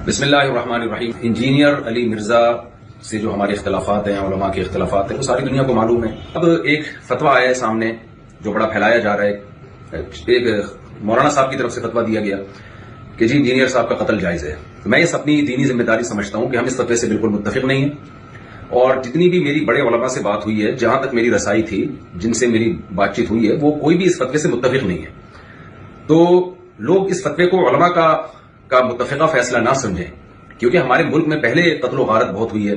بسم اللہ الرحمن الرحیم۔ انجینئر علی مرزا سے جو ہمارے اختلافات ہیں، علماء کے اختلافات ہیں، وہ ساری دنیا کو معلوم ہے۔ اب ایک فتویٰ آیا ہے سامنے جو بڑا پھیلایا جا رہا ہے۔ ایک مولانا صاحب کی طرف سے فتویٰ دیا گیا کہ جی انجینئر صاحب کا قتل جائز ہے۔ میں اس اپنی دینی ذمہ داری سمجھتا ہوں کہ ہم اس فتوے سے بالکل متفق نہیں ہیں، اور جتنی بھی میری بڑے علماء سے بات ہوئی ہے، جہاں تک میری رسائی تھی، جن سے میری بات چیت ہوئی ہے، وہ کوئی بھی اس فتوے سے متفق نہیں ہے۔ تو لوگ اس فتوے کو علماء کا متفقہ فیصلہ نہ سمجھیں، کیونکہ ہمارے ملک میں پہلے قتل و غارت بہت ہوئی ہے۔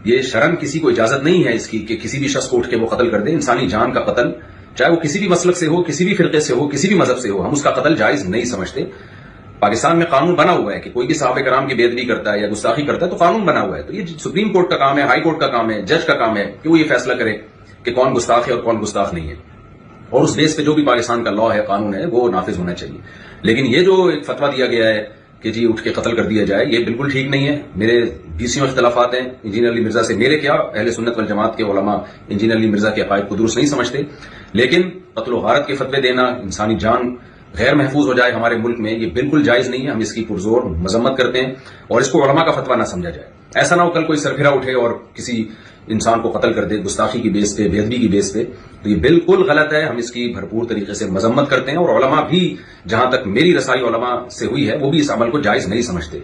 یہ شرم کسی کو اجازت نہیں ہے اس کی کہ کسی بھی شخص کو اٹھ کے وہ قتل کر دے۔ انسانی جان کا قتل، چاہے وہ کسی بھی مسلک سے ہو، کسی بھی فرقے سے ہو، کسی بھی مذہب سے ہو، ہم اس کا قتل جائز نہیں سمجھتے۔ پاکستان میں قانون بنا ہوا ہے کہ کوئی بھی صحابہ کرام کی بے ادبی کرتا ہے یا گستاخی کرتا ہے تو قانون بنا ہوا ہے۔ تو یہ سپریم کورٹ کا کام ہے، ہائی کورٹ کا کام ہے، جج کا کام ہے کہ وہ یہ فیصلہ کرے کہ کون گستاخ ہے اور کون گستاخ نہیں ہے، اور اس بیس پہ جو بھی پاکستان کا لا ہے، قانون ہے، وہ نافذ ہونا چاہیے۔ لیکن یہ جو ایک فتویٰ دیا گیا ہے کہ جی اٹھ کے قتل کر دیا جائے، یہ بالکل ٹھیک نہیں ہے۔ میرے 20 اختلافات ہیں انجینئر علی مرزا سے، میرے کیا اہل سنت والجماعت کے علماء انجینئر علی مرزا کے عقائد کو درست نہیں سمجھتے، لیکن قتل و غارت کے فتوے دینا، انسانی جان غیر محفوظ ہو جائے ہمارے ملک میں، یہ بالکل جائز نہیں ہے۔ ہم اس کی پرزور مذمت کرتے ہیں، اور اس کو علماء کا فتویٰ نہ سمجھا جائے۔ ایسا نہ ہو کل کوئی سرفرا اٹھے اور کسی انسان کو قتل کر دے گستاخی کی بیس پہ، بے ادبی کی بیس پہ، تو یہ بالکل غلط ہے۔ ہم اس کی بھرپور طریقے سے مذمت کرتے ہیں، اور علماء بھی، جہاں تک میری رسائی علماء سے ہوئی ہے، وہ بھی اس عمل کو جائز نہیں سمجھتے۔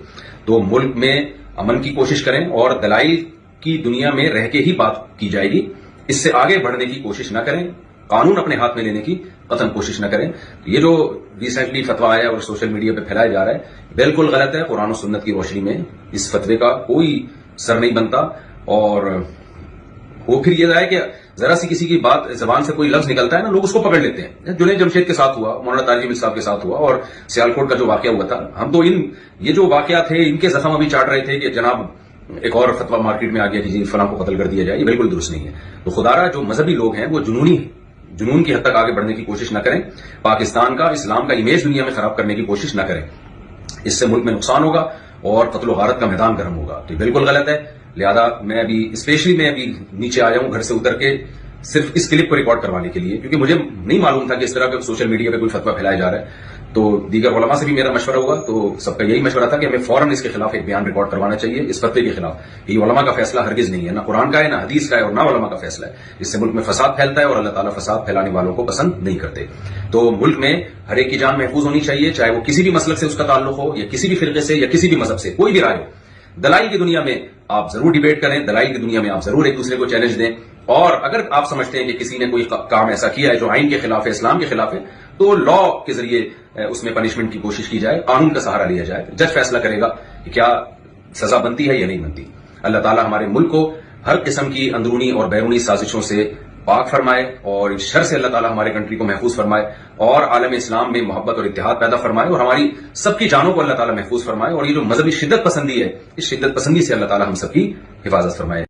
تو ملک میں امن کی کوشش کریں، اور دلائل کی دنیا میں رہ کے ہی بات کی جائے گی۔ اس سے آگے بڑھنے کی کوشش نہ کریں، قانون اپنے ہاتھ میں لینے کی قطعاً کوشش نہ کریں۔ یہ جو ریسنٹلی فتویٰ آیا اور سوشل میڈیا پہ پھیلایا جا رہا ہے، بالکل غلط ہے۔ قرآن و سنت کی روشنی میں اس فتوے کا کوئی سر نہیں بنتا، اور وہ پھر یہ ہے کہ ذرا سی کسی کی بات، زبان سے کوئی لفظ نکلتا ہے نا، لوگ اس کو پکڑ لیتے ہیں۔ جنید جمشید کے ساتھ ہوا، مولانا طارق جمیل صاحب کے ساتھ ہوا، اور سیالکوٹ کا جو واقعہ ہوا تھا، ہم تو یہ جو واقعات تھے ان کے زخم ابھی چاٹ رہے تھے کہ جناب ایک اور فتویٰ مارکیٹ میں آ گیا کہ جی فلاں کو قتل کر دیا جائے۔ یہ بالکل درست نہیں ہے۔ تو خدارا جو مذہبی لوگ ہیں وہ جنون کی حد تک آگے بڑھنے کی کوشش نہ کریں، پاکستان کا، اسلام کا امیج دنیا میں خراب کرنے کی کوشش نہ کریں۔ اس سے ملک میں نقصان ہوگا اور قتل و غارت کا میدان گرم ہوگا۔ تو یہ بالکل غلط ہے۔ لہذا میں ابھی نیچے آیا ہوں گھر سے اتر کے صرف اس کلپ کو ریکارڈ کروانے کے لیے، کیونکہ مجھے نہیں معلوم تھا کہ اس طرح کا سوشل میڈیا پہ کوئی فتویٰ پھیلایا جا رہا ہے۔ تو دیگر علماء سے بھی میرا مشورہ ہوا، تو سب کا یہی مشورہ تھا کہ ہمیں فوراً اس کے خلاف ایک بیان ریکارڈ کروانا چاہیے، اس فتوے کے خلاف۔ یہ علماء کا فیصلہ ہرگز نہیں ہے، نہ قرآن کا ہے، نہ حدیث کا ہے، اور نہ علماء کا فیصلہ ہے۔ اس سے ملک میں فساد پھیلتا ہے، اور اللہ تعالیٰ فساد پھیلانے والوں کو پسند نہیں کرتے۔ تو ملک میں ہر ایک کی جان محفوظ ہونی چاہیے، چاہے وہ کسی بھی مسلک سے اس کا تعلق ہو، یا کسی بھی فرقے سے، یا کسی بھی مذہب سے، کوئی بھی رائے ہو۔ دلائل کی دنیا میں آپ ضرور ڈیبیٹ کریں، دلائل کی دنیا میں آپ ضرور ایک دوسرے کو چیلنج دیں، اور اگر آپ سمجھتے ہیں کہ کسی نے کوئی کام ایسا کیا ہے جو آئین کے خلاف ہے، اسلام کے خلاف ہے، تو لا کے ذریعے اس میں پنشمنٹ کی کوشش کی جائے، قانون کا سہارا لیا جائے۔ جج فیصلہ کرے گا کہ کیا سزا بنتی ہے یا نہیں بنتی۔ اللہ تعالیٰ ہمارے ملک کو ہر قسم کی اندرونی اور بیرونی سازشوں سے پاک فرمائے، اور اس شر سے اللہ تعالیٰ ہمارے کنٹری کو محفوظ فرمائے، اور عالم اسلام میں محبت اور اتحاد پیدا فرمائے، اور ہماری سب کی جانوں کو اللہ تعالیٰ محفوظ فرمائے، اور یہ جو مذہبی شدت پسندی ہے، اس شدت پسندی سے اللہ تعالیٰ ہم سب کی حفاظت فرمائے۔